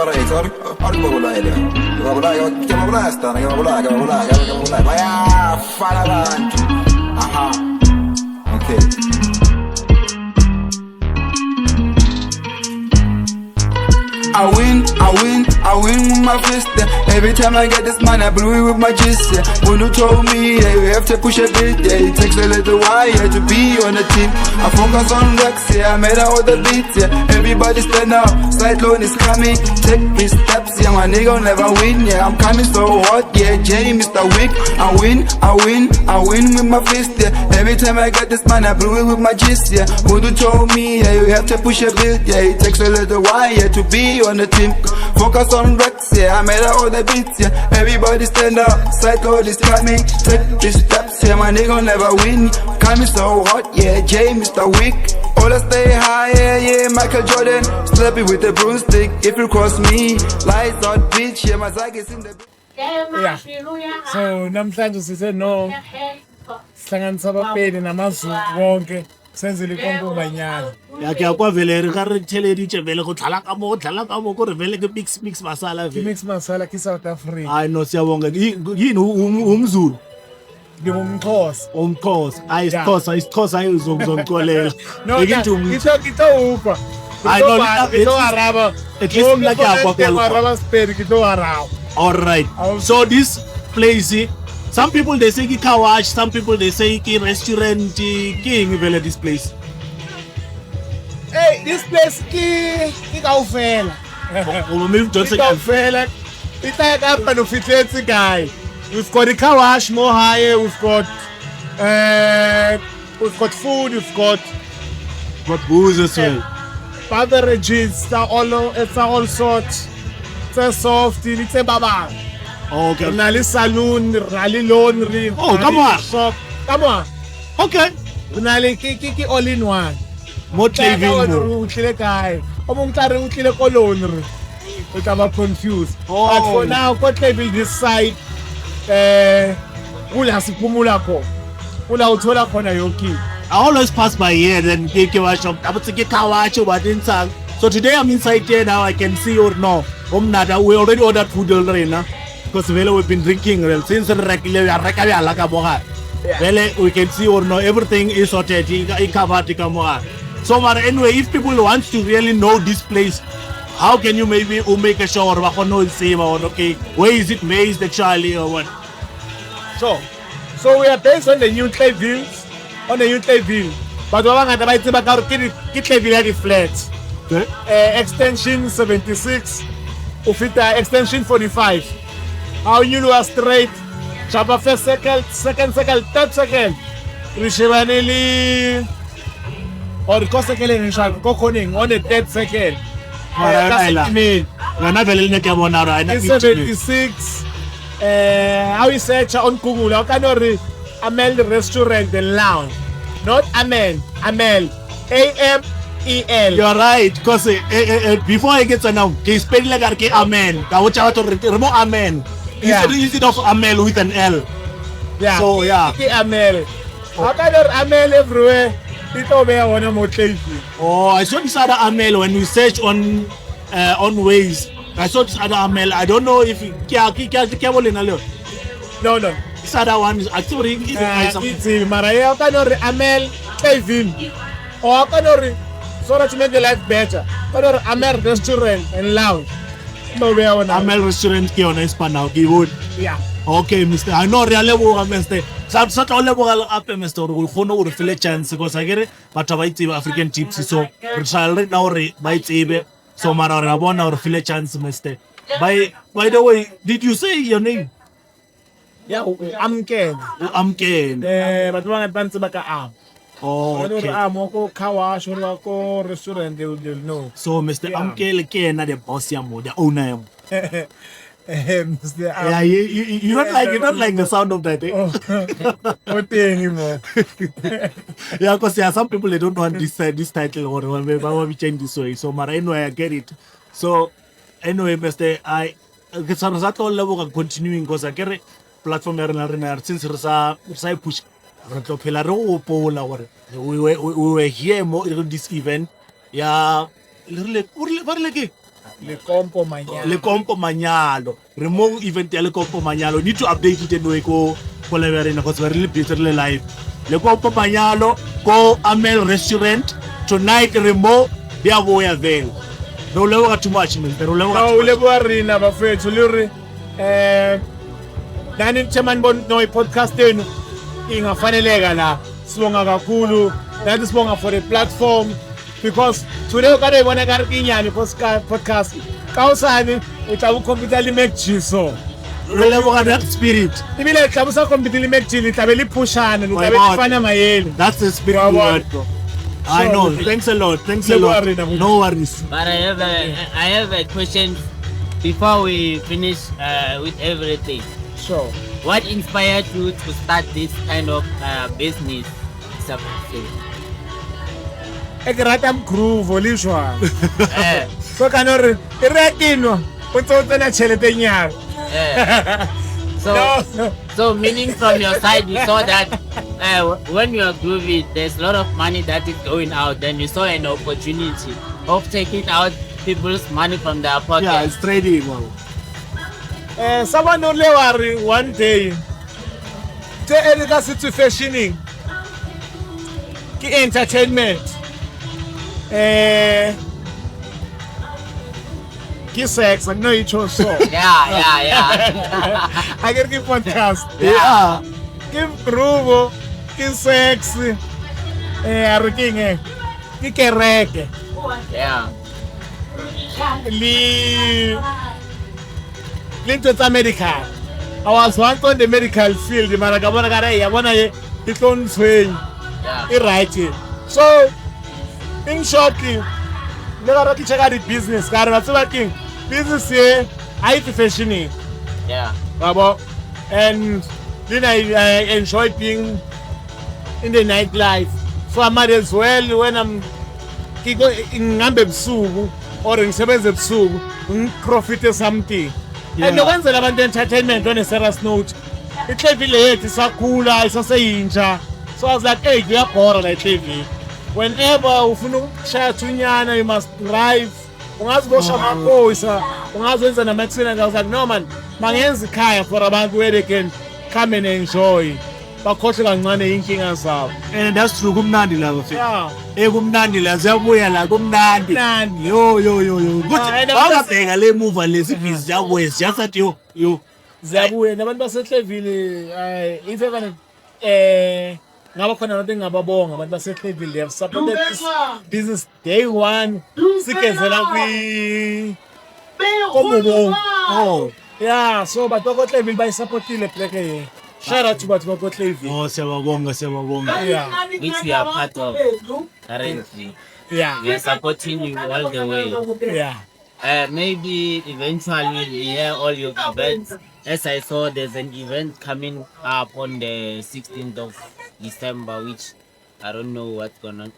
ragazzi, guarda come volai, che volai stanno, che volai, vai a fare avanti. Aha, ok. I win with my fist, yeah. Every time I get this man, I blew it with my gist, yeah. When you told me, yeah, you have to push a bit, yeah. It takes a little while, yeah, to be on the team. I focus on Rex, yeah, I made out all the beats, yeah. Everybody stand up, side loan is coming. Take 3 steps, yeah, my nigga never win, yeah. I'm coming so hot, yeah, J, Mr. Wick. I win with my fist, yeah. Every time I get this man, I blew it with my gist, yeah. When you told me, yeah, you have to push a bit, yeah. It takes a little while, yeah, to be on the team. Focus on Rex, yeah, I made out all the beats, yeah. Everybody stand up, side load is coming. Take 3 steps, yeah, my nigga never win. Coming so hot, yeah, J, Mr. Wick. All I stay high, yeah, Michael Jordan. Slap it with a broomstick if you cross me. Lights out, bitch, yeah, my zag is in the... Yeah. So namhlanje sithe no sihlanganisa abapeli namazulu wonke senzele konke ubanyana. Ya ke akwa vele re ga re theleditse vele go tlhala ka mo go re vele ke mix masala vele. Mix masala ki South Africa. Hayi no siyabonga yini umzulu. Umxhosa. Isixhosa ayizongcolela. No, ngitho upha. I know it's Araba. At least like Araba Spain ngitho Araba. All right. So this place, some people they say ki car wash, some people they say ki restaurant, king vele this place. Hey, this place ki kaufela. Kaufela. It's like up and official guy. We've got the car wash more higher. We've got food. We've got booze as well. Beverages. It's all sorts. It's soft. It's a baba. Okay. Rally saloon, rally laundry. Oh, come on. Shop. Come on. Okay. Rally kiki all in one. More claving mo. Utlile kai. Omongtare utlile ko laundry. I'm confused. Oh. But for now, what claving this side. Ula sipumula ko. Ula uthola khona yonke. I always pass by here then take a shop. So today I'm inside here now. I can see or no. We already ordered food already, na? Because we've been drinking since regular. We can see or no everything is sorted. So anyway, if people want to really know this place, how can you maybe make a show or no same or okay? Where is it based actually or what? So we are based on the new Clayville. On the new Clayville. But we want to buy Clayville flat. Extension 76. Ufita extension 45. How you are straight. Chapa first second, third second. Rishivanili or Kosekele on the third second. That's 76. How you search on Google? How can you Amel restaurant and lounge? Not Amel. Amel. AMEL. You're right, because before I get to now, they spell like Amen. Remove Amen. Instead of Amel with an L. Yeah. So yeah. Amel. How can you Amel everywhere? Oh, I saw this other Amel when we search on Waze. I saw this other Amel. I don't know if No. This other one is actually it's Maraya Amel Kevin. Or so that to make the life better. Amel restaurant and lounge. No way on Amel restaurant ki on now. Yeah. Okay, Mr. I know really Mr. Such all level up, Mr. We phone over fill a chance because I get it, but I African Tipsy. So we shall right now bite ebe. So Marabona or fill a chance, Mr. By the way, did you say your name? Yeah, I'm Ken. But one advance back arm. Oh, okay. I'm car wash or restaurant, they'll know. So, Mr. Amkel Ken, the boss, the owner. Yeah, you don't like the sound of that, eh? What anymore? Yeah, because there are some people they don't want this title or whatever we change this way. So, anyway, I get it. So, anyway, Mr. I all level continuing because I get it. Platform since we push we were here more in this event. Yeah, Le Compo Manyalo. Le Compo Manyalo. Remove event ya Le Compo Manyalo. Need to update it anyway ko leverina because we're really busy live. Le Compo Manyalo ko Amel restaurant tonight remove dia boya veil. No level too much man. Pero level. No level rina bafethu luri nani chairman bon no podcast yenu ingafaneleka la. Sibonga kakhulu. That is sibonga for the platform because today ukade ibona karinyani podcast. Kausani utabu computer limejiso. Level that spirit. Ibile kabusa computer limejili tabeli pushana tabeli mayeli. That's the spirit word. I know. Thanks a lot. No worries. But I have a question before we finish with everything. Sure. What inspired you to start this kind of business? Ekratam groove olishwa. So kanore irekinwa utsotena chelete nyaka. So meaning from your side you saw that when you are grooving there's a lot of money that is going out, then you saw an opportunity of taking out people's money from their pocket. Yeah, it's trading. Someone only worry one day. Te edika situ fashioning. Ki entertainment. Ki sex, I know you chose so. Yeah. I can give podcast. Yeah. Give groove, ki sex. Arking ki kereke. Yeah. Into America. I was once on the medical field. Maragabona gare yabona ye iton swing. Yeah. Right. So in short, never to check out the business. Business here, IT fashioning. Yeah. And then I enjoy being in the nightlife. So I might as well when I'm in Nambe or in Seven profit something. And the ones that have entertainment on a serious note, it's a village, it's a cooler, it's a sayinja. So I was like, hey, you're bored like TV. Whenever you must drive, ungazi go shamakosa, ungazi wenza na accident. I was like, no man, mangenzi kaya for abantu where they can come and enjoy. Bakhohle kancane inkinga zabo. And that's true. Kumnandi la bafethu. Yeah. Kumnandi la ziyabuya la kumnandi. Yo. Kuthi awukabheka le move lesi busy ya West just at yo. Ziyabuya nabantu basehlevile if ever ngaba khona nabantu engababonga abantu basehlevile they have supported this business day one sikezela komubo. Oh. Yeah, so batokothlevile bayisupportile pleke. Shout out to Batokothlevile. Oh, siyabonga. Yeah. Which we are part of currently. Yeah. We are supporting you all the way. Yeah. Maybe eventually we'll hear all your events. As I saw, there's an event coming up on the 16th of December, which I don't know what's going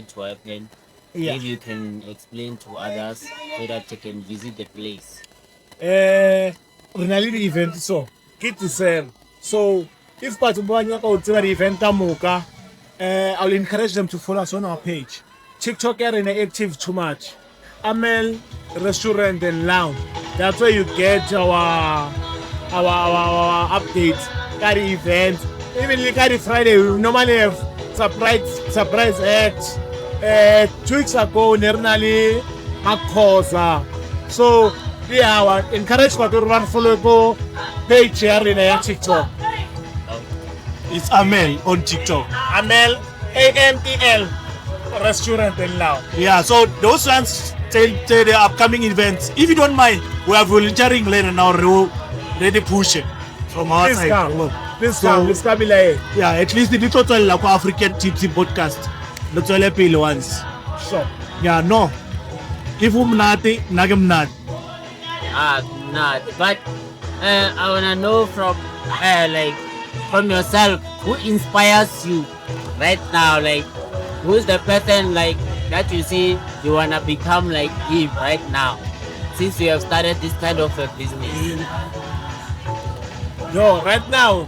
to happen. Yeah. Maybe you can explain to others so that they can visit the place. Renali event so get to sell. So if part of the event Tamuka, I'll encourage them to follow us on our page. TikTok are active too much. Amel Restaurant and Lounge. That's where you get our updates. Carry events. Even carry Friday, we normally have surprise acts. 2 weeks ago, Nernali Makosa. So yeah, I encourage you to run follow page here in TikTok. It's Amel on TikTok. Amel AMEL Restaurant and Lounge. Yeah, so those ones tell the upcoming events. If you don't mind, we are volunteering later now. Ready push it from our Please side. Please come. Yeah, at least the total like African Tipsy podcast. That's all the ones. Sure. Yeah, no. If umnati, nagamnat. Not. But I wanna know from yourself, who inspires you right now? Like, who's the person like that you see you wanna become like him right now? Since you have started this kind of a business. Yo, right now,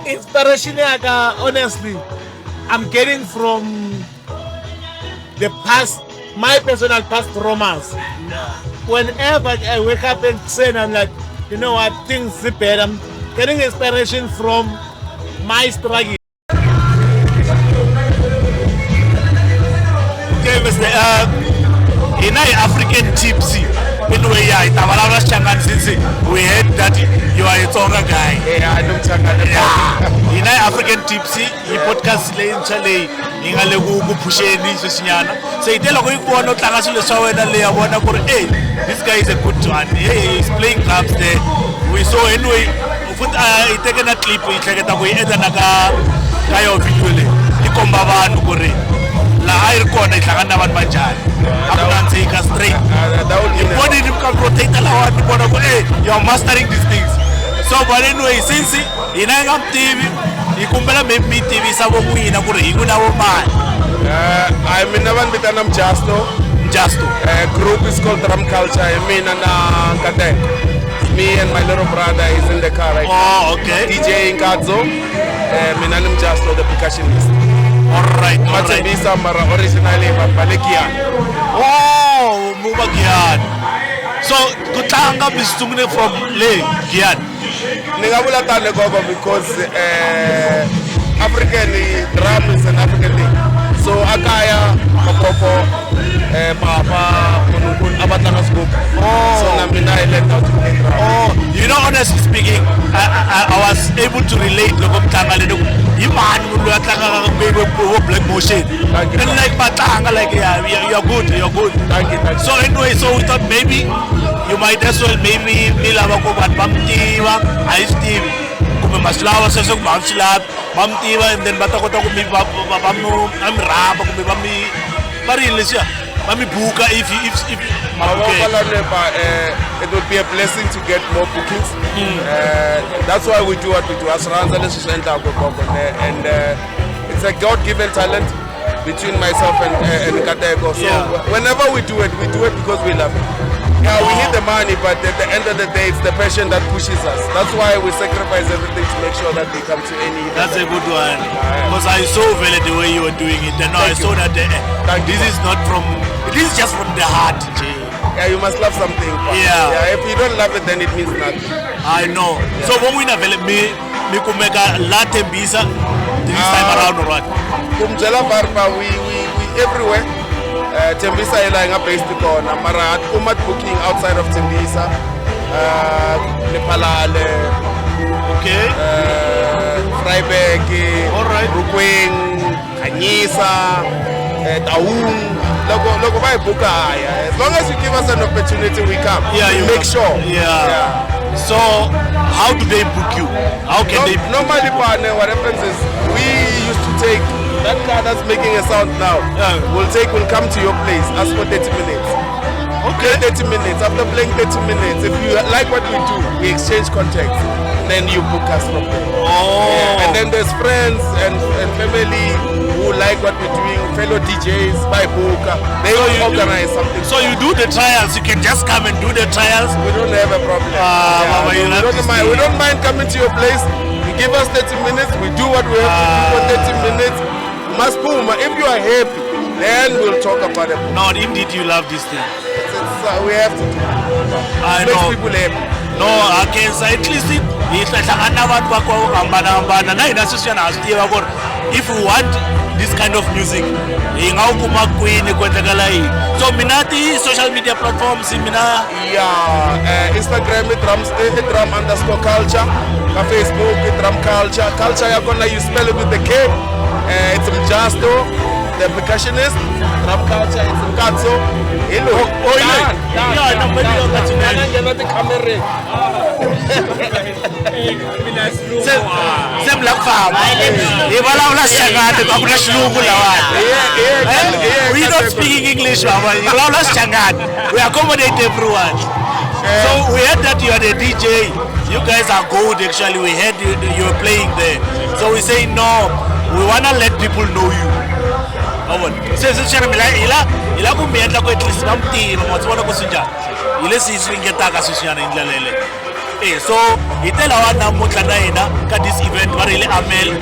inspiration honestly, I'm getting from my personal past traumas. Whenever I wake up and say, I'm like, you know what, things are better. I'm getting inspiration from my struggle. Okay, Mr. In African Tipsy, in a way, since we heard that you are a Tonga guy. Yeah, I don't talk about Yeah. In African Tipsy, the podcast lane chale, ingale pusheni sisinyana. So it tell you go no tlanga sile sawe na le yabona gore hey, this guy is a good one. Hey, he's playing drums there. We saw anyway. I take a clip, I take it away, and I yo video le. Ikomba abantu gore la air corner ihlangana abantu banjani. Abulance take us straight. You body you can protect la abantu bona go hey, you are mastering these things. So but anyway, since inanga TV, ikumbela maybe TV sabo muina gore ikuna wo man. I mean naban bitanam Justo. Group is called Drum Culture. I mean and Kadek. Me and my little brother is in the car right now. Oh, okay. DJ Inkadzo. Minanim Justo, the percussionist. Alright. Matembisa Mara originally Balekian. Oh, Mubagian. So Kutanga Bistumine from Le Gian. Ningabula Tane Gogo because African drum is an African thing. So Akaya, Popo, Papa, Abatana Scoop. So Namina let out to play drum. Oh, you know, honestly speaking, I was able to relate to Tanga. You man, black motion. And like Batanga, like yeah, you're good. Thank you. So anyway, so we thought maybe you might as well maybe Milabako Bamtiva, Ice Team, Maslawa, Sesok, Mamslab, Bamtiva, and then Batakota could be Bamu, I'm Rab, Bami, Marie Mami Buka if it would be a blessing to get more bookings. That's why we do what we do. As Ranzales and it's a God-given talent between myself and Kateko. So whenever we do it because we love it. Yeah, we need the money, but at the end of the day, it's the passion that pushes us. That's why we sacrifice everything to make sure that they come to any event. That's a good one. Because I saw really the way you were doing it. And now I saw that this is not from, this is just from the heart. Yeah, you must love something. Yeah. If you don't love it, then it means nothing. I know. So when we develop me could make a latte visa this time around or what? Kumjela Barba, we everywhere. Tembisa ila based kona mara umat booking outside of Tembisa Nepalale okay Freiberg alright Rukweng Kanyisa Taung logo buy booka as long as you give us an opportunity we come you make sure so how do they book you? How can they normally partner what happens is we used to take that car that's making a sound now will come to your place, ask for 30 minutes. Okay. 30 minutes. After playing 30 minutes, if you like what we do, we exchange contacts. Then you book us from there. And then there's friends and family who like what we're doing, fellow DJs, by book. They all organize something. So you do the trials, you can just come and do the trials? We don't have a problem. We don't mind coming to your place. You give us 30 minutes, we do what we have to do for 30 minutes. If you are happy, then we'll talk about it. No, indeed you love this thing. We have to do it. I know. Makes people happy. No, I can say at least if we want this kind of music, so minati social media platforms Instagram drum_culture, Facebook drum culture yakona you spell it with the K. It's Justo, the percussionist, drum culture, it's Mkatso. Hello. We not speaking English, we accommodate everyone. So we heard that you are the DJ. You guys are good actually. We heard you are playing there. So we say no. We wanna let people know you. So, itela wana mutla na ina ka this event ba rile Amel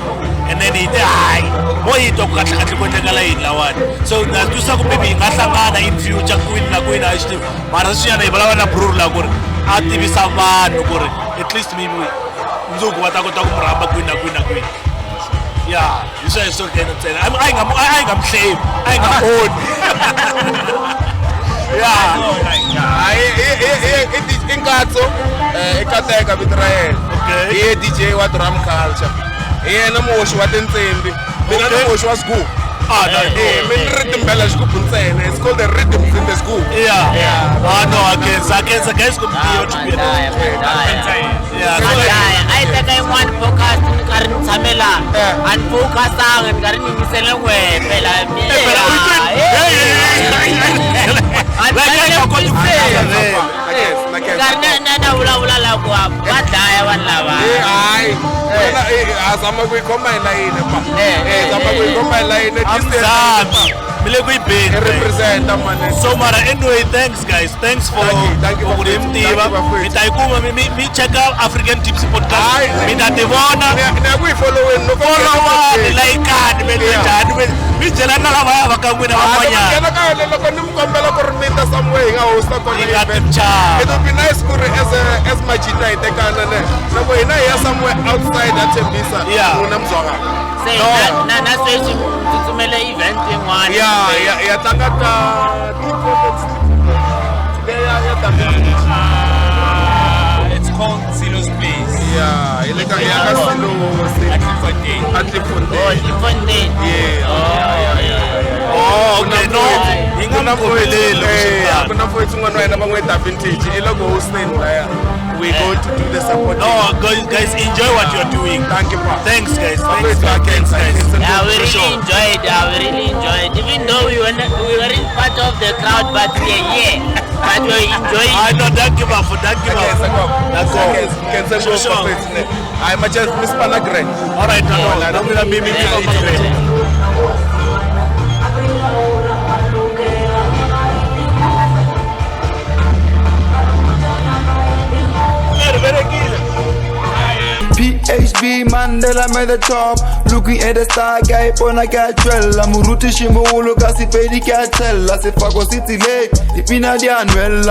and then he hayi moyito kahle kahle kwendekala yini lawani so ngatusa ku maybe ngahlangana in future kwini na kwini ayithi mara siyana ibalava na brur la ku ri a tivisa vanhu ku ri at least maybe nzuku va ta kota ku murhamba kwini na kwini na kwini yeah you say so can tell ayingamhlemi ayingamoni yeah inkatso ikateka vito ra yena okay i DJ wa drum culture i yena muhoxi wa tindzimbi mina ni muhoxi wa sgoo mina ritimbela xigubu ntsena it's called the rhythms in the school yeah no akenza guys ku mtiyo yeah I think I want focus ni karhi ni tshamela and focus anga ni karhi ni yingisele ngwembe la na vulavula la ku va dlaya vanhu lava hayi azama ku ikhoma hi layini zama ku ikhoma hi layini mile ku ibheni representa mane so mara anyway thanks guys thanks for urimtiva mitaikuma mi check out African Tipsy podcast mitatibona na ku following no follow like and mi jelana lava vakamwina van'wanyana kana ka loko ni mkombela ku ri mita somewhere hi nga hosta kona it would be nice ku ri as majita hi tekana ne loko hina hi ya somewhere outside at Tembisa una mzwaka na sweswi tsutsumele event yin'wana ya tlanga ka it's called Silo's Place. Yeah, ile ka ya ka Silo's Fontaine. okay no ingamkhomeleli kuna mfowethu un'wana wa yena va n'wi ta vintage i loko hosting laya we're going to do the support no guys enjoy what you're doing thank you pa thanks guys Yeah, we really enjoyed even though we weren't part of the crowd but we're here but we're enjoying I know don't give up that's all can send you perfect I'm just Miss Panagre all right no mira mimi PHB Mandela I'm at the top looking at the star guy bona ka twella muruti shimolo ka sipedi ka tella se fako city le ipina di anwella